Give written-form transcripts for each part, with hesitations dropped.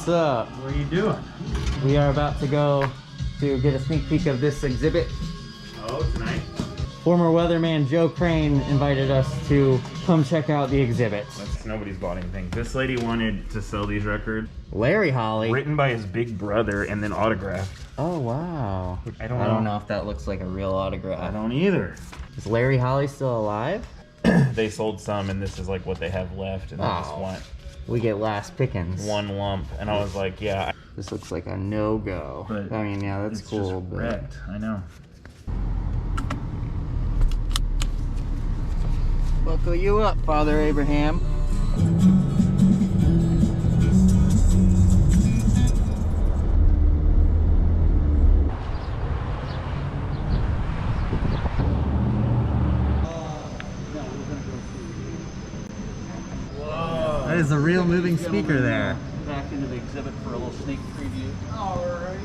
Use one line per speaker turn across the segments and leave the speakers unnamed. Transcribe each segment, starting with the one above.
what's up?
What are you doing?
We are about to go to get a sneak peek of this exhibit.
Oh, tonight?
Former weatherman Joe Crain invited us to come check out the exhibit.
Nobody's bought anything. This lady wanted to sell these records.
Larry Holly.
Written by his big brother and then autographed.
Oh, wow.
I
I
don't
don't know if that looks like a real autograph.
I don't either.
Is Larry Holly still alive?
They sold some and this is like what they have left and they just want
We get last pickings.
one lump. And I was like, yeah.
This looks like a no-go.
But
I mean, yeah, that's
it's
cool.
just
But
wrecked. I know.
buckle you up, Father Abraham. That is a real moving speaker there.
Back into the exhibit for a little sneak preview. All right.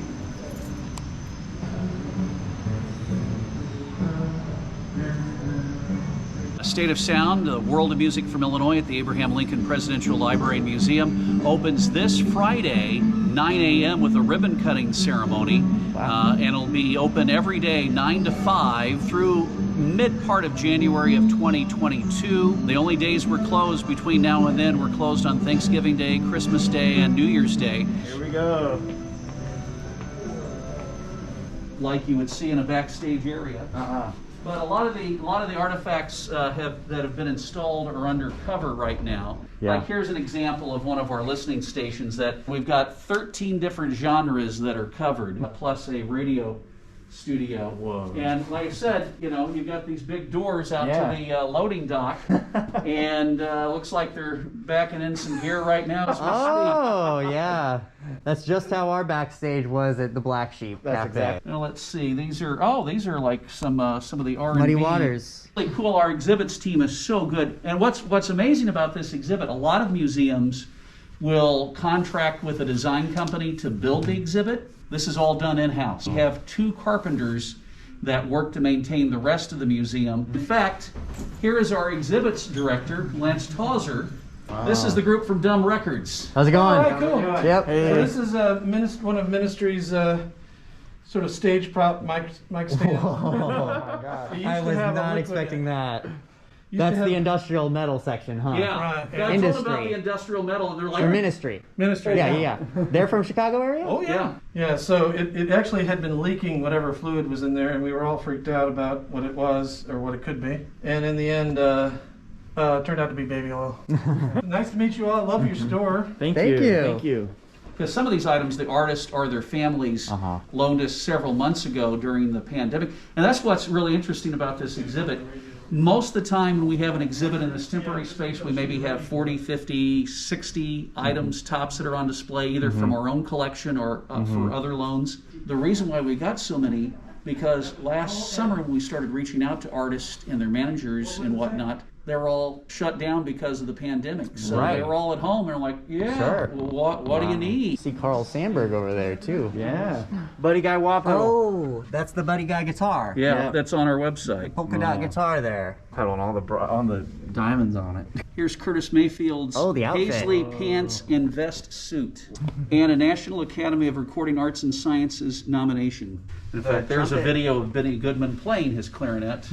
A State of Sound, the World of Music from Illinois at the Abraham Lincoln Presidential Library and Museum opens this Friday, 9 a.m. with a ribbon cutting ceremony. And it'll be open every day, 9 to 5 through mid part of January of 2022. The only days we're closed between now and then, we're closed on Thanksgiving Day, Christmas Day, and New Year's Day.
Here we go.
Like you would see in a backstage area. But a lot of the artifacts that have been installed are undercover right now.
Yeah.
Like here's an example of one of our listening stations that we've got 13 different genres that are covered, plus a radio studio.
Whoa.
And like I said, you know, you've got these big doors out to the loading dock, and looks like they're backing in some gear right now as we speak.
Oh, yeah. That's just how our backstage was at the Black Sheep Cafe.
exactly.
Now let's see. These are like some of the R&B.
Muddy Waters.
Really cool. Our exhibits team is so good. And what's amazing about this exhibit, a lot of museums will contract with a design company to build the exhibit. This is all done in-house. We have 2 carpenters that work to maintain the rest of the museum. In fact, here is our exhibits director, Lance Tauser. This is the group from Dumb Records.
How's it going?
All right, cool.
Yep.
So this is one of Ministry's sort of stage prop mic stand.
Oh my God.
It used
I
to
was
have a
not
liquid-
expecting that.
used to
That's
have-
the industrial metal section, huh?
Yeah,
Right.
I told them
Industry.
about the industrial metal, and they're like,
Or Ministry.
Ministry.
Yeah. They're from Chicago area?
Oh yeah.
Yeah.
Yeah. So it actually had been leaking whatever fluid was in there, and we were all freaked out about what it was or what it could be. And in the end, it turned out to be baby oil. Nice to meet you all. Love your store.
Thank you.
Thank you.
Because some of these items, the artists or their families loaned us several months ago during the pandemic. And that's what's really interesting about this exhibit. Most of the time when we have an exhibit in this temporary space, we maybe have 40, 50, 60 items tops that are on display, either from our own collection or for other loans. The reason why we got so many, because last summer when we started reaching out to artists and their managers and whatnot, they were all shut down because of the pandemic. So
Right.
they were all at home and they're like, yeah,
Sure.
well, what do you need?
See Carl Sandburg over there too.
Yeah. Buddy Guy Wapo.
Oh, that's the Buddy Guy guitar.
Yeah, that's on our website.
Polka dot guitar there.
Had on all the diamonds on it.
Here's Curtis Mayfield's
Oh, the outfit.
Paisley pants and vest suit, and a National Academy of Recording Arts and Sciences nomination. In fact, there's a
trumpet.
video of Benny Goodman playing his clarinet.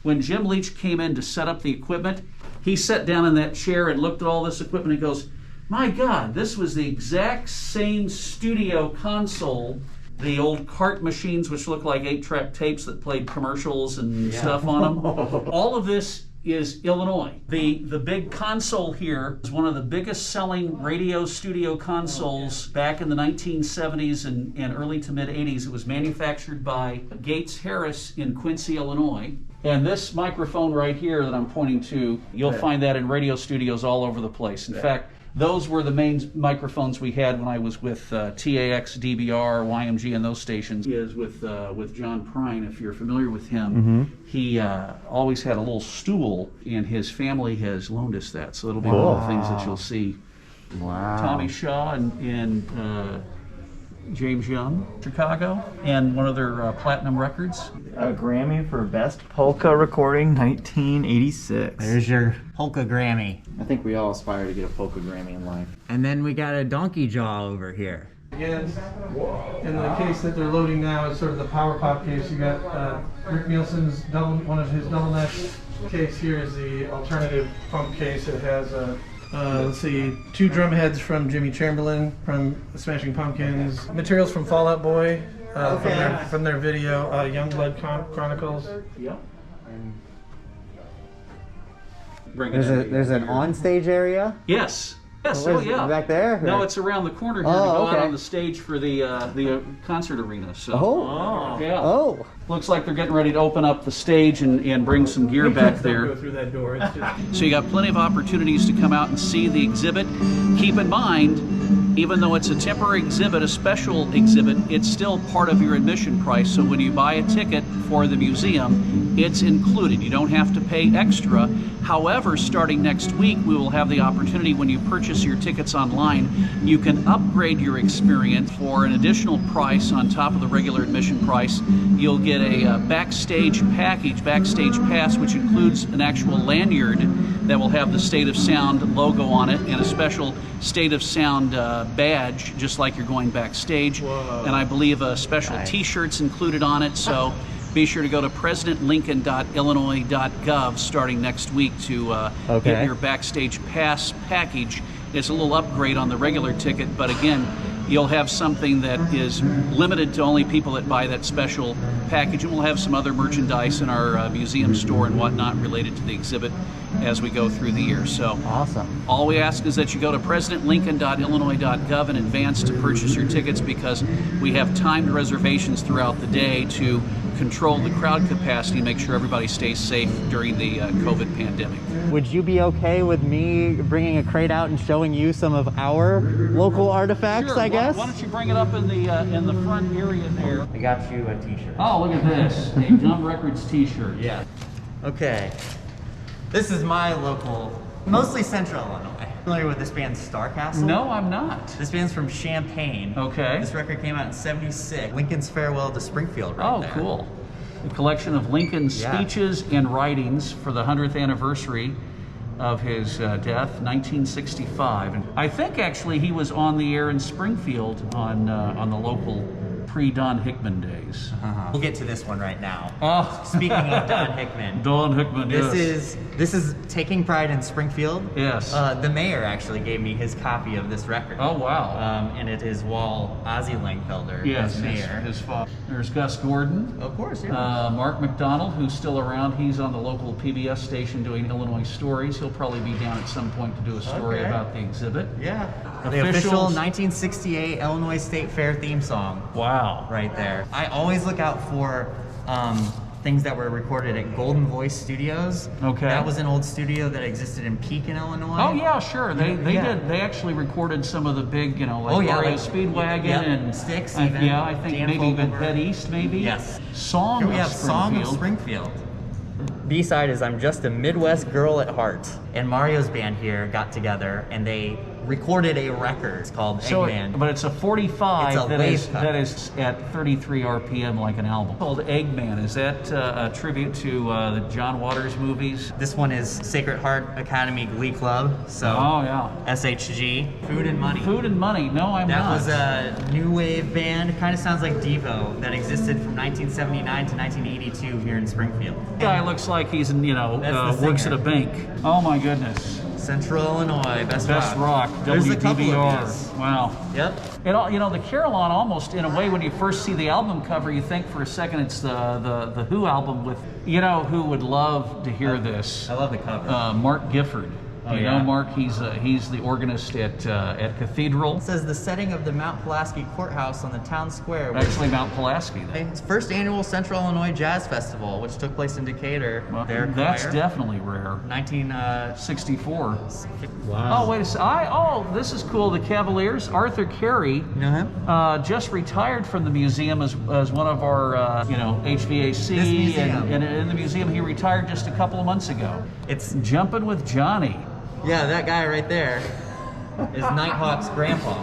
When Jim Leach came in to set up the equipment, he sat down in that chair and looked at all this equipment and goes, my God, this was the exact same studio console, the old cart machines which look like 8-track tapes that played commercials and stuff on them. All of this is Illinois. The big console here is one of the biggest selling radio studio consoles back in the 1970s and early to mid 80s. It was manufactured by Gates Harris in Quincy, Illinois. And this microphone right here that I'm pointing to, you'll find that in radio studios all over the place. In fact, those were the main microphones we had when I was with TAX, DBR, YMG, and those stations. He is with John Crain, if you're familiar with him. He always had a little stool, and his family has loaned us that. So it'll be one of the things that you'll see.
Wow.
Tommy Shaw and James Young, Chicago, and one of their platinum records.
A Grammy for Best Polka Recording, 1986.
There's your polka Grammy.
I think we all aspire to get a polka Grammy in life.
And then we got a donkey jaw over here.
Again, in the case that they're loading now is sort of the power pop case. You got Rick Nielsen's one of his double neck case. Here is the alternative pump case. It has let's see, 2 drum heads from Jimmy Chamberlain from Smashing Pumpkins, materials from Fall Out Boy from their video Youngblood Chronicles.
Yep.
There's an onstage area.
Yes. Yes,
Oh,
oh yeah.
back there?
No,
Or-
it's around the corner here
Oh,
to go
okay.
out on the stage for the concert arena. So.
Oh.
Yeah.
Oh.
Looks like they're getting ready to open up the stage and bring some gear back
Go
there.
through that door. It's just...
So you got plenty of opportunities to come out and see the exhibit. Keep in mind, even though it's a temporary exhibit, a special exhibit, it's still part of your admission price. So when you buy a ticket for the museum, it's included. You don't have to pay extra. However, starting next week, we will have the opportunity when you purchase your tickets online, you can upgrade your experience for an additional price on top of the regular admission price. You'll get a backstage package, backstage pass, which includes an actual lanyard that will have the State of Sound logo on it and a special State of Sound badge, just like you're going backstage.
Whoa.
And I believe special
Nice.
t-shirts included on it. So be sure to go to presidentlincoln.illinois.gov starting next week to
Okay.
get your backstage pass package. It's a little upgrade on the regular ticket, but again, you'll have something that is limited to only people that buy that special package, and we'll have some other merchandise in our museum store and whatnot related to the exhibit as we go through the year. So
Awesome.
all we ask is that you go to presidentlincoln.illinois.gov in advance to purchase your tickets, because we have timed reservations throughout the day to control the crowd capacity and make sure everybody stays safe during the COVID pandemic.
Would you be okay with me bringing a crate out and showing you some of our local artifacts,
Sure.
I guess?
Why don't you bring it up in the front area there?
I got you a t-shirt.
Oh, look at this. A Jump Records t-shirt.
Yeah. Okay. This is my local, mostly Central Illinois. Familiar with this band Starcastle?
No, I'm not.
This band's from Champaign.
Okay.
This record came out in '76. Lincoln's Farewell to Springfield right
Oh,
there.
cool. A collection of Lincoln's
Yeah.
speeches and writings for the 100th anniversary of his death, 1965. And I think actually he was on the air in Springfield on the local pre-Don Hickman days.
We'll get to this one right now.
Oh,
Speaking of Don Hickman,
Don Hickman, yes.
this is taking pride in Springfield.
Yes.
The mayor actually gave me his copy of this record.
Oh, wow.
And it is while Ozzie Langfelder
Yes,
is mayor.
his father. There's Gus Gordon.
Of course, yeah.
Mark McDonald, who's still around. He's on the local PBS station doing Illinois stories. He'll probably be down at some point to do a story
Okay.
about the exhibit.
Yeah. The official
Officials.
1968 Illinois State Fair theme song.
Wow.
Right there. I always look out for things that were recorded at Golden Voice Studios.
Okay.
That was an old studio that existed in Pekin, Illinois.
Oh yeah, sure. They
Yeah.
did. They actually recorded some of the big, like
Oh, yeah,
REO
like-
Speedwagon
yep,
and
Styx
I
even,
think
Dan
maybe even
Fogelberg.
Head East, maybe.
Yes.
Song
Here we
of
have Song of Springfield. B-side is I'm Just a Midwest Girl at Heart. And Mario's band here got together and they recorded a record. It's called
So,
Eggman.
but it's a 45
It's a
that
wave
is
cut.
that is at 33 RPM like an album. Called Eggman. Is that a tribute to the John Waters movies?
This one is Sacred Heart Academy Glee Club. So
Oh yeah.
SHG, Food and Money.
Food and Money. No, I'm
That
not.
was a new wave band. It kind of sounds like Devo that existed from 1979 to 1982 here in Springfield.
Guy looks like he's in,
That's the
works at
singer.
a bank. Oh my goodness.
Central Illinois, best
rock.
There's a couple
WDBR.
of these.
Wow.
Yep.
It all, the Carillon almost, in a way, when you first see the album cover, you think for a second it's the Who album with, who would love to hear this?
I love the cover.
Mark Gifford.
Oh,
You
yeah.
know Mark? He's the organist at Cathedral.
It says the setting of the Mount Pulaski Courthouse on the town square was
Actually, Mount Pulaski.
its first annual Central Illinois Jazz Festival, which took place in Decatur.
Well,
Their
that's
choir.
definitely rare.
1964.
64. Oh, wait a second. This is cool. The Cavaliers. Arthur Carey.
You know him?
Just retired from the museum as one of our, HVAC.
This museum.
And in the museum, he retired just a couple of months ago.
It's
Jumping with Johnny.
yeah, that guy right there is Nighthawk's grandpa.